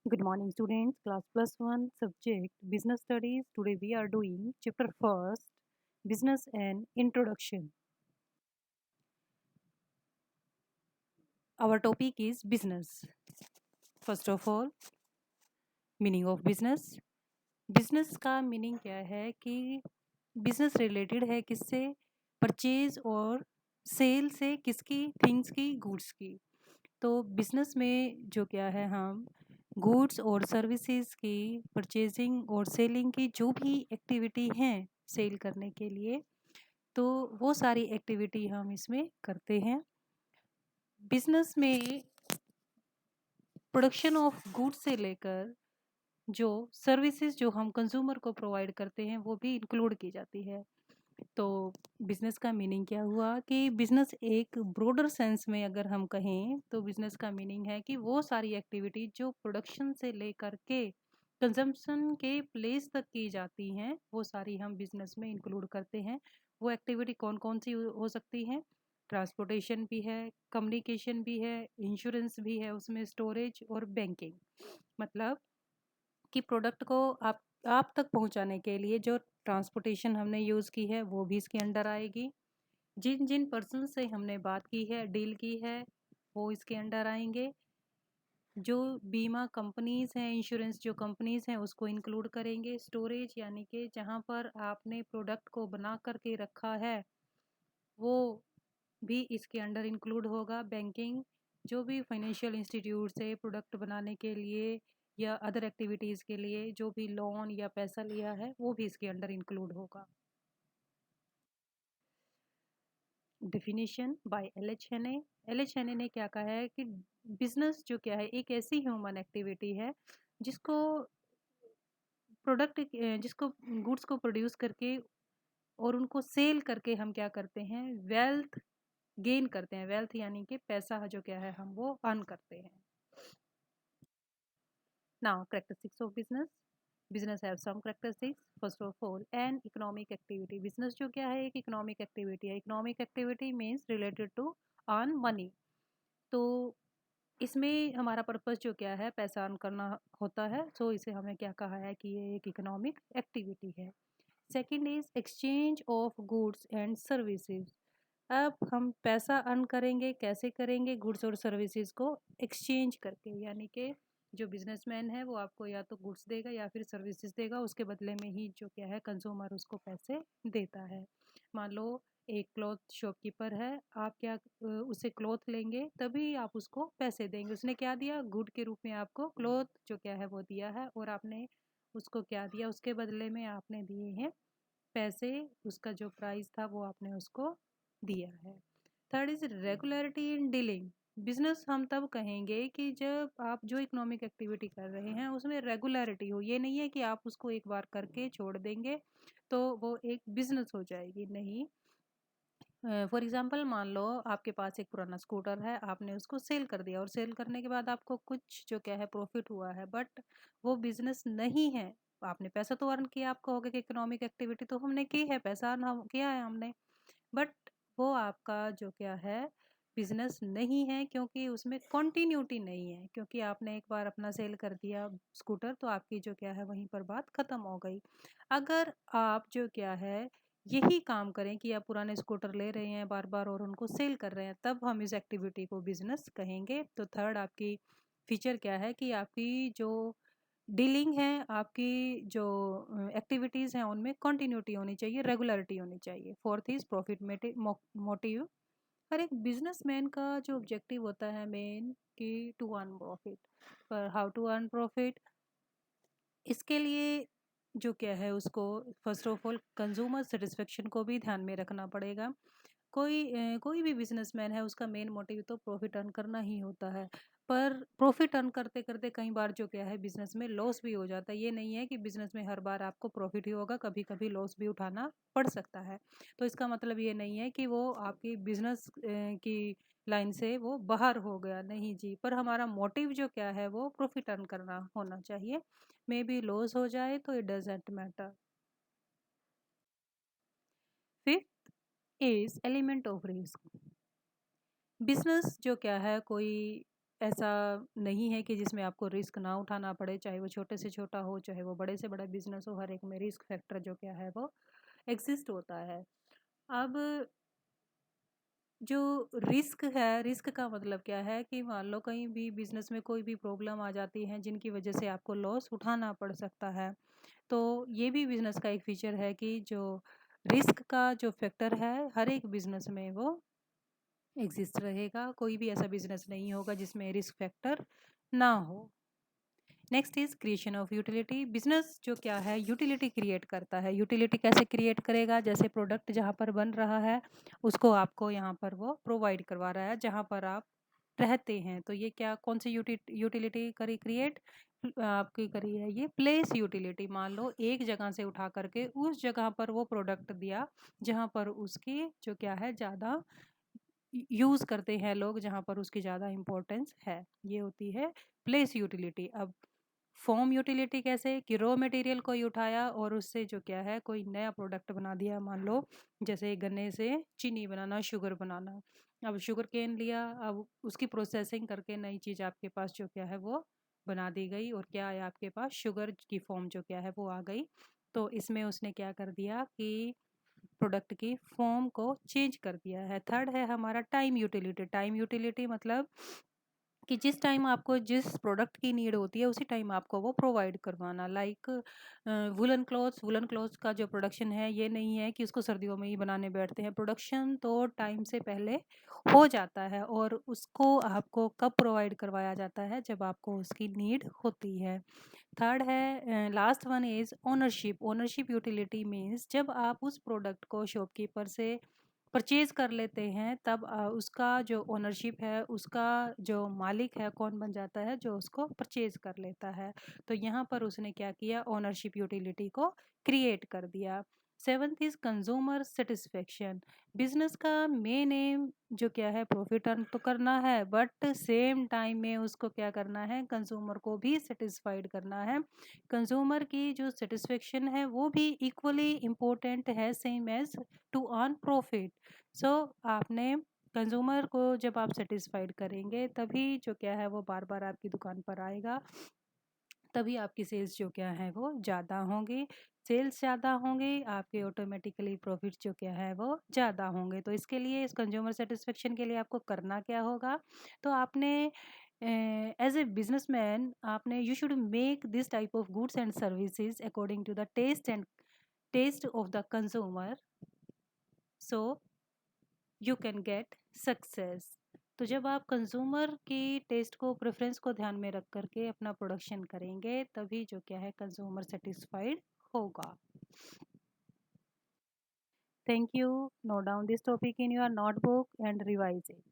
Good morning, students. Class plus one subject business studies. Today we are doing chapter first business and introduction. Our topic is business. First of all, meaning of business. Business का meaning क्या है कि business related है किससे purchase और cell से किसकी things की गुड्स की। तो बिजनेस में जो क्या है हम गुड्स और सर्विसेज की परचेजिंग और सेलिंग की जो भी एक्टिविटी हैं सेल करने के लिए, तो वो सारी एक्टिविटी हम इसमें करते हैं। बिजनेस में प्रोडक्शन ऑफ गुड्स से लेकर जो सर्विसेज जो हम कंज्यूमर को प्रोवाइड करते हैं वो भी इंक्लूड की जाती है। तो बिजनेस का मीनिंग क्या हुआ कि बिजनेस एक ब्रॉडर सेंस में अगर हम कहें तो बिजनेस का मीनिंग है कि वो सारी एक्टिविटी जो प्रोडक्शन से लेकर के कंजम्पशन के प्लेस तक की जाती हैं वो सारी हम बिजनेस में इंक्लूड करते हैं। वो एक्टिविटी कौन कौन सी हो सकती हैं? ट्रांसपोर्टेशन भी है, कम्युनिकेशन भी है, इंश्योरेंस भी है, उसमें स्टोरेज और बैंकिंग। मतलब कि प्रोडक्ट को आप तक पहुंचाने के लिए जो ट्रांसपोर्टेशन हमने यूज़ की है वो भी इसके अंडर आएगी। जिन जिन पर्सन से हमने बात की है, डील की है, वो इसके अंडर आएंगे। जो बीमा कंपनीज हैं, इंश्योरेंस जो कंपनीज हैं उसको इंक्लूड करेंगे। स्टोरेज यानी कि जहाँ पर आपने प्रोडक्ट को बना करके रखा है वो भी इसके अंडर इंक्लूड होगा। बैंकिंग जो भी फाइनेंशियल इंस्टीट्यूट से प्रोडक्ट बनाने के लिए या अदर एक्टिविटीज़ के लिए जो भी लोन या पैसा लिया है वो भी इसके अंडर इंक्लूड होगा। डेफिनेशन बाय एल एच हेने ने क्या कहा है कि बिजनेस जो क्या है एक ऐसी ह्यूमन एक्टिविटी है जिसको प्रोडक्ट जिसको गुड्स को प्रोड्यूस करके और उनको सेल करके हम क्या करते हैं, वेल्थ गेन करते हैं। वेल्थ यानी कि पैसा जो क्या है हम वो अर्न करते हैं। Now, characteristics of business. Business have some characteristics. First of all, an economic activity. Business जो क्या है एक economic activity है. Economic activity means related to earn money. तो इसमें हमारा पर्पस जो क्या है पैसा अर्न करना होता है। सो इसे हमें क्या कहा है कि ये एक इकोनॉमिक एक्टिविटी है। Second is exchange of goods and services. अब हम पैसा अर्न करेंगे, कैसे करेंगे? गुड्स और सर्विसेज को एक्सचेंज करके, यानी कि जो बिजनेसमैन है वो आपको या तो गुड्स देगा या फिर सर्विसेज देगा, उसके बदले में ही जो क्या है कंज्यूमर उसको पैसे देता है। मान लो एक क्लॉथ शॉपकीपर है, आप क्या उससे क्लॉथ लेंगे तभी आप उसको पैसे देंगे। उसने क्या दिया? गुड के रूप में आपको क्लॉथ जो क्या है वो दिया है और आपने उसको क्या दिया? उसके बदले में आपने दिए हैं पैसे। उसका जो प्राइस था वो आपने उसको दिया है। Third is regularity in dealing. Business हम तब कहेंगे कि जब आप जो इकोनॉमिक एक्टिविटी कर रहे हैं उसमें रेगुलरिटी हो। ये नहीं है कि आप उसको एक बार करके छोड़ देंगे तो वो एक बिजनेस हो जाएगी, नहीं। फॉर एग्जांपल मान लो आपके पास एक पुराना स्कूटर है, आपने उसको सेल कर दिया और सेल करने के बाद आपको कुछ जो क्या है प्रॉफिट हुआ है, बट वो बिजनेस नहीं है। आपने पैसा तो अर्न किया, आपको होगा कि इकोनॉमिक एक्टिविटी तो हमने की है, पैसा अर्न किया है हमने, बट वो आपका जो क्या है बिजनेस नहीं है क्योंकि उसमें कंटिन्यूटी नहीं है। क्योंकि आपने एक बार अपना सेल कर दिया स्कूटर तो आपकी जो क्या है वहीं पर बात खत्म हो गई। अगर आप जो क्या है यही काम करें कि आप पुराने स्कूटर ले रहे हैं बार बार और उनको सेल कर रहे हैं, तब हम इस एक्टिविटी को बिजनेस कहेंगे। तो थर्ड आपकी फीचर क्या है कि आपकी जो डीलिंग है, आपकी जो एक्टिविटीज़ हैं उनमें कंटिन्यूटी होनी चाहिए, रेगुलरिटी होनी चाहिए। Fourth is profit motive. हर एक बिजनेसमैन का जो ऑब्जेक्टिव होता है मेन कि टू अर्न प्रॉफिट। पर हाउ टू अर्न प्रॉफिट, इसके लिए जो क्या है उसको first of all consumer satisfaction को भी ध्यान में रखना पड़ेगा। कोई भी बिजनेसमैन है उसका मेन मोटिव तो प्रॉफिट अर्न करना ही होता है। पर प्रॉफिट अर्न करते करते कई बार जो क्या है बिजनेस में लॉस भी हो जाता है। ये नहीं है कि बिजनेस में हर बार आपको प्रॉफिट ही होगा, कभी कभी लॉस भी उठाना पड़ सकता है। तो इसका मतलब ये नहीं है कि वो आपकी बिजनेस की लाइन से वो बाहर हो गया, नहीं जी। पर हमारा मोटिव जो क्या है वो प्रॉफिट अर्न करना होना चाहिए। मे बी लॉस हो जाए तो it doesn't matter. Fifth is element of risk. Business जो क्या है कोई ऐसा नहीं है कि जिसमें आपको रिस्क ना उठाना पड़े, चाहे वो छोटे से छोटा हो, चाहे वो बड़े से बड़ा बिजनेस हो, हर एक में रिस्क फैक्टर जो क्या है वो एग्जिस्ट होता है। अब जो रिस्क है, रिस्क का मतलब क्या है कि मान लो कहीं भी बिजनेस में कोई भी प्रॉब्लम आ जाती है जिनकी वजह से आपको लॉस उठाना पड़ सकता है। तो ये भी बिजनेस का एक फीचर है कि जो रिस्क का जो फैक्टर है हर एक बिजनेस में वो एग्जिस्ट रहेगा। कोई भी ऐसा बिजनेस नहीं होगा जिसमें रिस्क फैक्टर ना हो। Next is creation of utility. Business जो क्या है यूटिलिटी क्रिएट करता है। यूटिलिटी कैसे क्रिएट करेगा? जैसे प्रोडक्ट जहाँ पर बन रहा है उसको आपको यहाँ पर वो प्रोवाइड करवा रहा है जहाँ पर आप रहते हैं। तो ये क्या कौन सी यूटिलिटी करी क्रिएट? आपकी करी है ये प्लेस यूटिलिटी। मान लो एक जगह से उठा करके उस जगह पर वो प्रोडक्ट दिया जहाँ पर उसकी जो क्या है ज़्यादा यूज़ करते हैं लोग, जहाँ पर उसकी ज़्यादा इम्पोर्टेंस है। ये होती है प्लेस यूटिलिटी। अब फॉर्म यूटिलिटी कैसे कि रॉ मटेरियल कोई उठाया और उससे जो क्या है कोई नया प्रोडक्ट बना दिया। मान लो जैसे गन्ने से चीनी बनाना, शुगर बनाना। अब शुगर केन लिया, अब उसकी प्रोसेसिंग करके नई चीज़ आपके पास जो क्या है वो बना दी गई और क्या आया आपके पास? शुगर की फॉर्म जो क्या है वो आ गई। तो इसमें उसने क्या कर दिया कि प्रोडक्ट की फॉर्म को चेंज कर दिया है। थर्ड है हमारा टाइम यूटिलिटी। टाइम यूटिलिटी मतलब कि जिस टाइम आपको जिस प्रोडक्ट की नीड होती है उसी टाइम आपको वो प्रोवाइड करवाना। लाइक वुलन क्लॉथ्स का जो प्रोडक्शन है ये नहीं है कि उसको सर्दियों में ही बनाने बैठते हैं। प्रोडक्शन तो टाइम से पहले हो जाता है और उसको आपको कब प्रोवाइड करवाया जाता है? जब आपको उसकी नीड होती है। थर्ड है last one is ownership. Ownership utility means जब आप उस प्रोडक्ट को शॉपकीपर से परचेज कर लेते हैं तब उसका जो ओनरशिप है, उसका जो मालिक है कौन बन जाता है? जो उसको परचेज कर लेता है। तो यहाँ पर उसने क्या किया? ओनरशिप यूटिलिटी को क्रिएट कर दिया। Seventh is consumer satisfaction. Business का मेन एम जो क्या है प्रॉफिट अर्न तो करना है, बट सेम टाइम में उसको क्या करना है? कंज्यूमर को भी सेटिस्फाइड करना है। कंज्यूमर की जो सेटिस्फेक्शन है वो भी इक्वली इम्पोर्टेंट है same as to earn profit. So आपने कंज्यूमर को जब आप सेटिस्फाइड करेंगे तभी जो क्या है वो बार बार आपकी दुकान पर आएगा, तभी आपकी सेल्स जो क्या है वो ज़्यादा होंगी। सेल्स ज़्यादा होंगे आपके ऑटोमेटिकली प्रॉफिट जो क्या है वो ज़्यादा होंगे। तो इसके लिए इस कंज्यूमर सेटिस्फेक्शन के लिए आपको करना क्या होगा? तो आपने एज ए बिजनेसमैन आपने you should make this type of goods and services according to the taste of the consumer, so you can get success. तो जब आप कंज्यूमर की टेस्ट को प्रेफरेंस को ध्यान में रख करके अपना प्रोडक्शन करेंगे तभी जो क्या है कंज्यूमर सेटिस्फाइड होगा। Thank you. Note down this topic in your notebook and revise it.